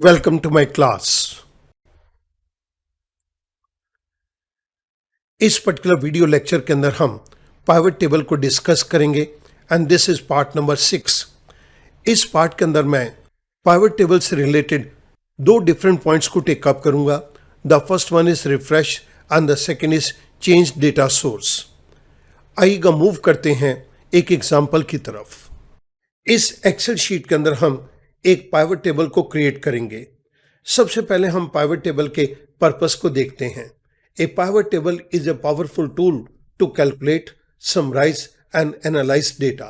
Welcome to my class. इस particular video lecture के अंदर हम पाइवट टेबल को डिस्कस करेंगे and this is part number 6। इस पार्ट के अंदर मैं पाइवट टेबल से रिलेटेड दो डिफरेंट पॉइंट्स को टेकअप करूंगा। The first one is refresh and the second is change data source. आइएगा मूव करते हैं एक एग्जाम्पल की तरफ। इस एक्सेल शीट के अंदर हम एक पाइवट टेबल को क्रिएट करेंगे। सबसे पहले हम पाइवट टेबल के पर्पस को देखते हैं। A pivot table is a powerful tool to calculate, summarise and analyse data.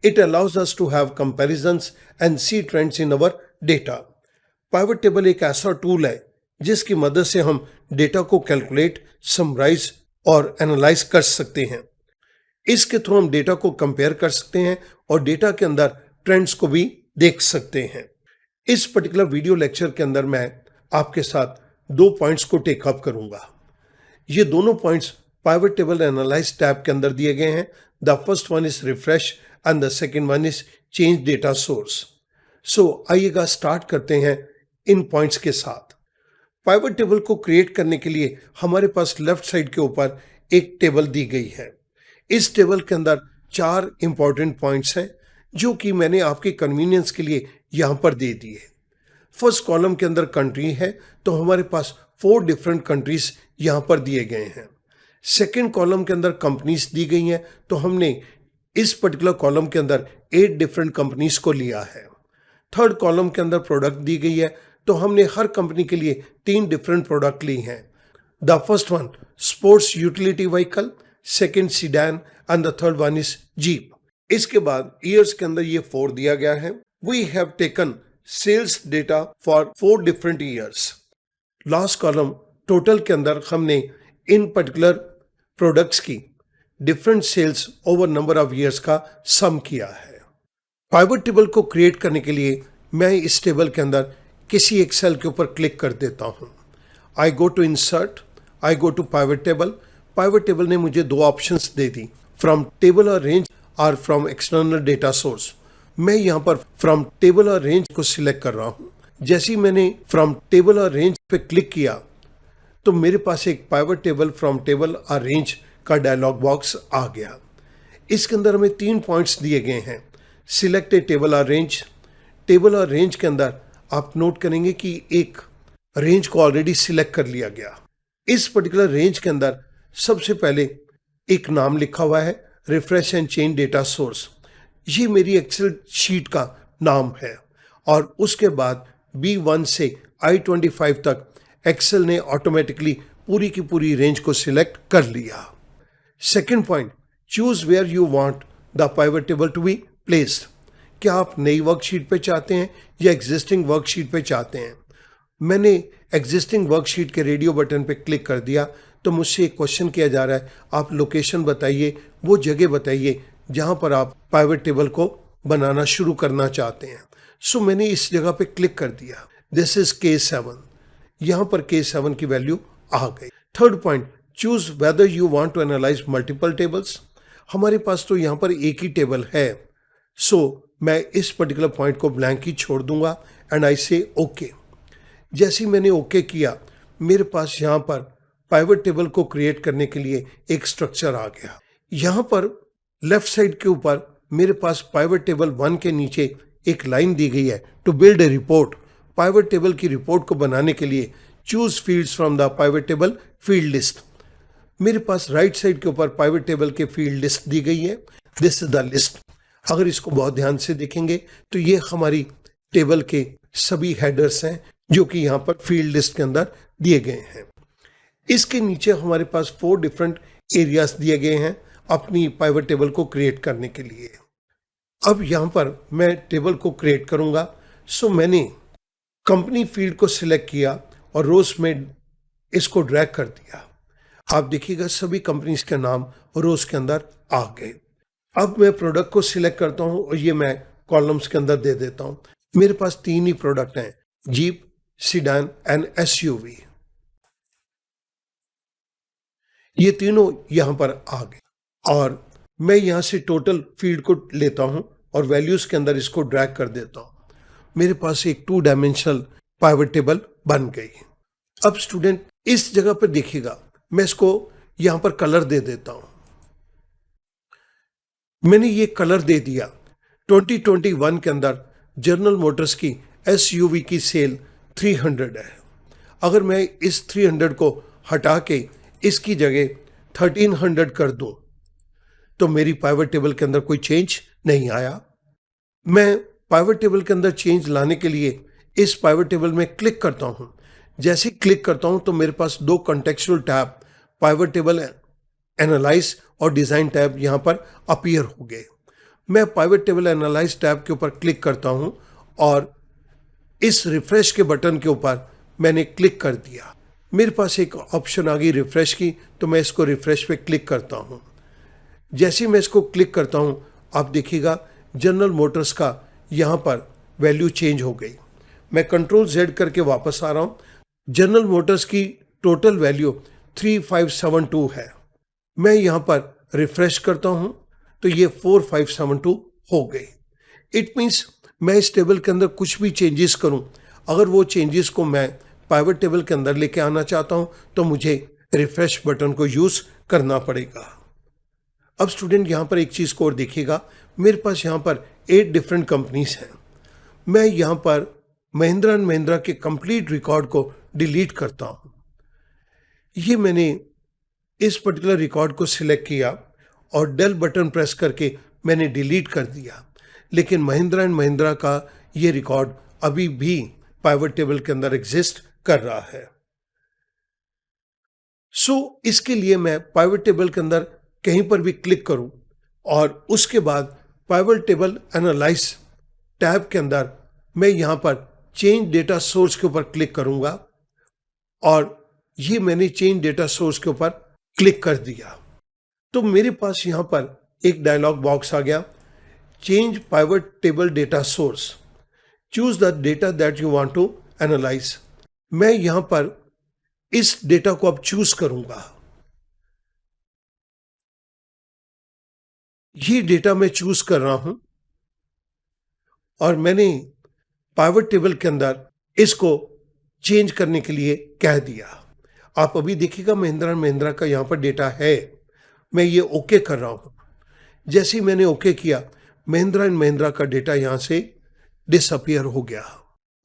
It allows us to have comparisons and see trends in our data. Pivot table एक ऐसा टूल है जिसकी मदद से हम डेटा को कैलकुलेट, समराइज और analyse कर सकते हैं। इसके थ्रू हम डेटा को कंपेयर कर सकते हैं और डेटा के अंदर ट्रेंड्स को भी देख सकते हैं। इस पर्टिकुलर वीडियो लेक्चर के अंदर मैं आपके साथ दो पॉइंट्स को टेकअप करूंगा। ये दोनों points pivot table analyse tab के अंदर दिए गए हैं। The first one is refresh and the second one is change data source. So आइएगा स्टार्ट करते हैं इन पॉइंट्स के साथ। पाइवट टेबल को क्रिएट करने के लिए हमारे पास लेफ्ट साइड के ऊपर एक टेबल दी गई है। इस टेबल के अंदर 4 इंपॉर्टेंट पॉइंट्स हैं जो कि मैंने आपके कन्वीनियंस के लिए यहां पर दे दिए। फर्स्ट कॉलम के अंदर कंट्री है तो हमारे पास 4 डिफरेंट कंट्रीज यहां पर दिए गए हैं। सेकंड कॉलम के अंदर कंपनीज दी गई हैं तो हमने इस पर्टिकुलर कॉलम के अंदर 8 डिफरेंट कंपनीज को लिया है। थर्ड कॉलम के अंदर प्रोडक्ट दी गई है तो हमने हर कंपनी के लिए 3 डिफरेंट प्रोडक्ट ली हैं। The first one sports utility vehicle, second sedan and the third one is jeep. इसके बाद ईयर्स के अंदर ये 4 दिया गया है। We have taken sales data for 4 different years. Last column total के अंदर हमने इन पर्टिकुलर प्रोडक्ट्स की different sales over number of years का सम किया है। पाइवट टेबल को क्रिएट करने के लिए मैं इस टेबल के अंदर किसी एक सेल के ऊपर क्लिक कर देता हूं। I go to insert, I go to pivot table. Pivot table ने मुझे 2 ऑप्शंस दे दी, फ्रॉम टेबल और रेंज और फ्रॉम एक्सटर्नल डेटा सोर्स। मैं यहाँ पर फ्रॉम टेबल और रेंज को सिलेक्ट कर रहा हूँ। जैसे ही मैंने फ्रॉम टेबल और रेंज पे क्लिक किया तो मेरे पास एक पाइवट टेबल फ्रॉम टेबल और रेंज का डायलॉग बॉक्स आ गया। इसके अंदर हमें 3 पॉइंट्स दिए गए हैं। सिलेक्ट ए टेबल और रेंज। टेबल और रेंज के अंदर आप नोट करेंगे कि एक रेंज को ऑलरेडी सिलेक्ट कर लिया गया। इस पर्टिकुलर रेंज के अंदर सबसे पहले एक नाम लिखा हुआ है, refresh and change data source. ये मेरी एक्सेल शीट का नाम है और उसके बाद B1 से I25 तक एक्सेल ने ऑटोमेटिकली पूरी की पूरी रेंज को सिलेक्ट कर लिया। Second point, choose where you want the pivot table to be placed. क्या आप नई वर्कशीट पे चाहते हैं या एग्जिस्टिंग वर्कशीट पे चाहते हैं? मैंने एग्जिस्टिंग वर्कशीट के रेडियो बटन पे क्लिक कर दिया तो मुझसे एक क्वेश्चन किया जा रहा है, आप लोकेशन बताइए, वो जगह बताइए जहां पर आप पाइवट टेबल को बनाना शुरू करना चाहते हैं। सो मैंने इस जगह पे क्लिक कर दिया। This is K7। यहां पर K7 की वैल्यू आ गई। Third point, choose whether you want to analyse multiple tables. हमारे पास तो यहां पर एक ही टेबल है, सो मैं इस पर्टिकुलर पॉइंट को ब्लैंक ही छोड़ दूंगा एंड आई से ओके। जैसे ही मैंने ओके किया, मेरे पास यहां पर पाइवट टेबल को क्रिएट करने के लिए एक स्ट्रक्चर आ गया। यहां पर लेफ्ट साइड के ऊपर मेरे पास पाइवट टेबल 1 के नीचे एक लाइन दी गई है, to build a report. Pivot table की रिपोर्ट को बनाने के लिए choose fields from the pivot table field list. मेरे पास राइट साइड के ऊपर पाइवट टेबल के फील्ड लिस्ट दी गई है। This is the list. अगर इसको बहुत ध्यान से देखेंगे तो ये हमारी टेबल के सभी हेडर्स हैं जो कि यहाँ पर फील्ड लिस्ट के अंदर दिए गए हैं। इसके नीचे हमारे पास 4 डिफरेंट एरियाज दिए गए हैं अपनी पाइवट टेबल को क्रिएट करने के लिए। अब यहाँ पर मैं टेबल को क्रिएट करूंगा। सो मैंने कंपनी फील्ड को सिलेक्ट किया और रोज में इसको ड्रैग कर दिया। आप देखिएगा सभी कंपनीज के नाम रोज के अंदर आ गए। अब मैं प्रोडक्ट को सिलेक्ट करता हूं और ये मैं कॉलम्स के अंदर दे देता हूं। मेरे पास 3 ही प्रोडक्ट हैं, जीप, सीडान एंड SUV। ये तीनों यहां पर आ गए और मैं यहां से टोटल फील्ड को लेता हूं और वैल्यूज के अंदर इसको ड्रैग कर देता हूं। मेरे पास एक 2 डायमेंशनल पाइवट टेबल बन गई। अब स्टूडेंट इस जगह पर देखिएगा, मैं इसको यहां पर कलर दे देता हूं। मैंने ये कलर दे दिया। 2021 के अंदर जनरल मोटर्स की एसयूवी की सेल 300 है। अगर मैं इस 300 को हटा के इसकी जगह 1300 कर दूं तो मेरी पाइवट टेबल के अंदर कोई चेंज नहीं आया। मैं पाइवट टेबल के अंदर चेंज लाने के लिए इस पाइवट टेबल में क्लिक करता हूं। जैसे ही क्लिक करता हूं तो मेरे पास दो contextual tab, pivot table analyse और डिजाइन टैब यहां पर अपीयर हो गए। मैं पाइवट टेबल एनालाइज टैब के ऊपर क्लिक करता हूं और इस रिफ्रेश के बटन के ऊपर मैंने क्लिक कर दिया। मेरे पास एक ऑप्शन आ गई रिफ्रेश की, तो मैं इसको रिफ्रेश पे क्लिक करता हूं। जैसे ही मैं इसको क्लिक करता हूं, आप देखिएगा जनरल मोटर्स का यहां पर वैल्यू चेंज हो गई। मैं कंट्रोल Z करके वापस आ रहा हूं। जनरल मोटर्स की टोटल वैल्यू 3572 है। मैं यहां पर रिफ्रेश करता हूं तो ये 4572 हो गई। इट मीन्स मैं इस टेबल के अंदर कुछ भी चेंजेस करूं, अगर वो चेंजेस को मैं पाइवट टेबल के अंदर लेके आना चाहता हूं तो मुझे रिफ्रेश बटन को यूज करना पड़ेगा। अब स्टूडेंट यहां पर एक चीज को और देखिएगा, मेरे पास यहां पर 8 डिफरेंट कंपनीज हैं। मैं यहां पर महिंद्रा एंड महिंद्रा के कंप्लीट रिकॉर्ड को डिलीट करता हूं। ये मैंने इस पर्टिकुलर रिकॉर्ड को सिलेक्ट किया और डेल बटन प्रेस करके मैंने डिलीट कर दिया, लेकिन महिंद्रा एंड महिंद्रा का ये रिकॉर्ड अभी भी पाइवट टेबल के अंदर एग्जिस्ट कर रहा है। इसके लिए मैं पाइवट टेबल के अंदर कहीं पर भी क्लिक करूं और उसके बाद पाइवट टेबल एनालाइज टैब के अंदर मैं यहां पर चेंज डेटा सोर्स के ऊपर क्लिक करूंगा और ये मैंने चेंज डेटा सोर्स के ऊपर क्लिक कर दिया तो मेरे पास यहां पर एक डायलॉग बॉक्स आ गया, change pivot table data source, choose the data that you want to analyse. मैं यहां पर इस डेटा को अब चूज करूंगा। ये डेटा मैं चूज कर रहा हूं और मैंने पाइवट टेबल के अंदर इसको चेंज करने के लिए कह दिया। आप अभी देखिएगा महिंद्रा एंड महिंद्रा का यहां पर डेटा है। मैं ये ओके कर रहा हूं। जैसे ही मैंने ओके किया, महिंद्रा एंड महिंद्रा का डेटा यहां से डिसअपियर हो गया।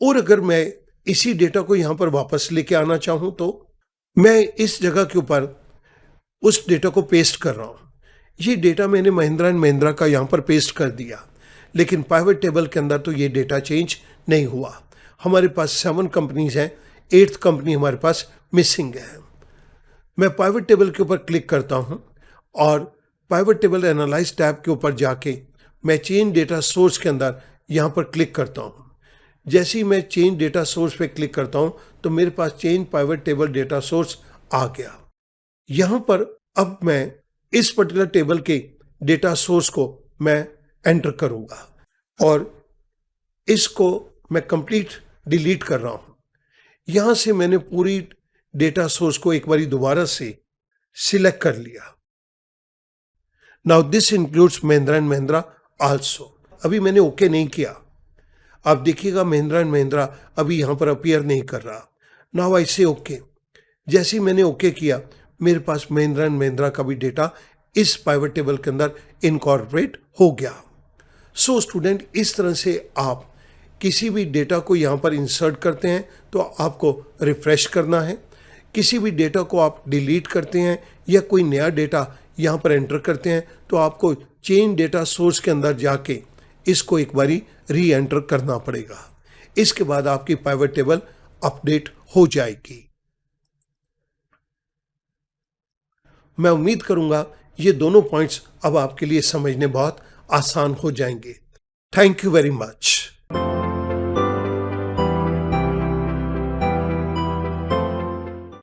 और अगर मैं इसी डेटा को यहां पर वापस लेके आना चाहूं तो मैं इस जगह के ऊपर उस डेटा को पेस्ट कर रहा हूं। ये डेटा मैंने महिंद्रा एंड महिंद्रा का यहां पर पेस्ट कर दिया, लेकिन पाइवट टेबल के अंदर तो ये डेटा चेंज नहीं हुआ। हमारे पास 7 कंपनीज हैं, 8th कंपनी हमारे पास मिसिंग है। मैं पाइवट टेबल के ऊपर क्लिक करता हूं और पाइवट टेबल एनालाइज टैब के ऊपर जाके मैं चेंज डेटा सोर्स के अंदर यहां पर क्लिक करता हूं। जैसे ही मैं चेंज डेटा सोर्स पे क्लिक करता हूं तो मेरे पास change pivot table data source आ गया। यहां पर अब मैं इस पर्टिकुलर टेबल के डेटा सोर्स को मैं एंटर करूंगा और इसको मैं कंप्लीट डिलीट कर रहा हूं। यहां से मैंने पूरी डेटा सोर्स को एक बारी दोबारा से सिलेक्ट कर लिया। Now this includes Mahindra and Mahindra also. अभी मैंने ओके नहीं किया। आप देखिएगा महिंद्रा एंड महिंद्रा अभी यहां पर अपीयर नहीं कर रहा। नाउ आई से ओके। जैसे ही मैंने ओके किया, मेरे पास महिंद्रा एंड महिंद्रा का भी डेटा इस पाइवट टेबल के अंदर इनकॉर्पोरेट हो गया। सो स्टूडेंट, इस तरह से आप किसी भी डेटा को यहां पर इंसर्ट करते हैं तो आपको रिफ्रेश करना है। किसी भी डेटा को आप डिलीट करते हैं या कोई नया डेटा यहां पर एंटर करते हैं तो आपको चेंज डेटा सोर्स के अंदर जाके इसको एक बारी री एंटर करना पड़ेगा। इसके बाद आपकी पाइवट टेबल अपडेट हो जाएगी। मैं उम्मीद करूंगा ये दोनों पॉइंट्स अब आपके लिए समझने बहुत आसान हो जाएंगे। Thank you very much.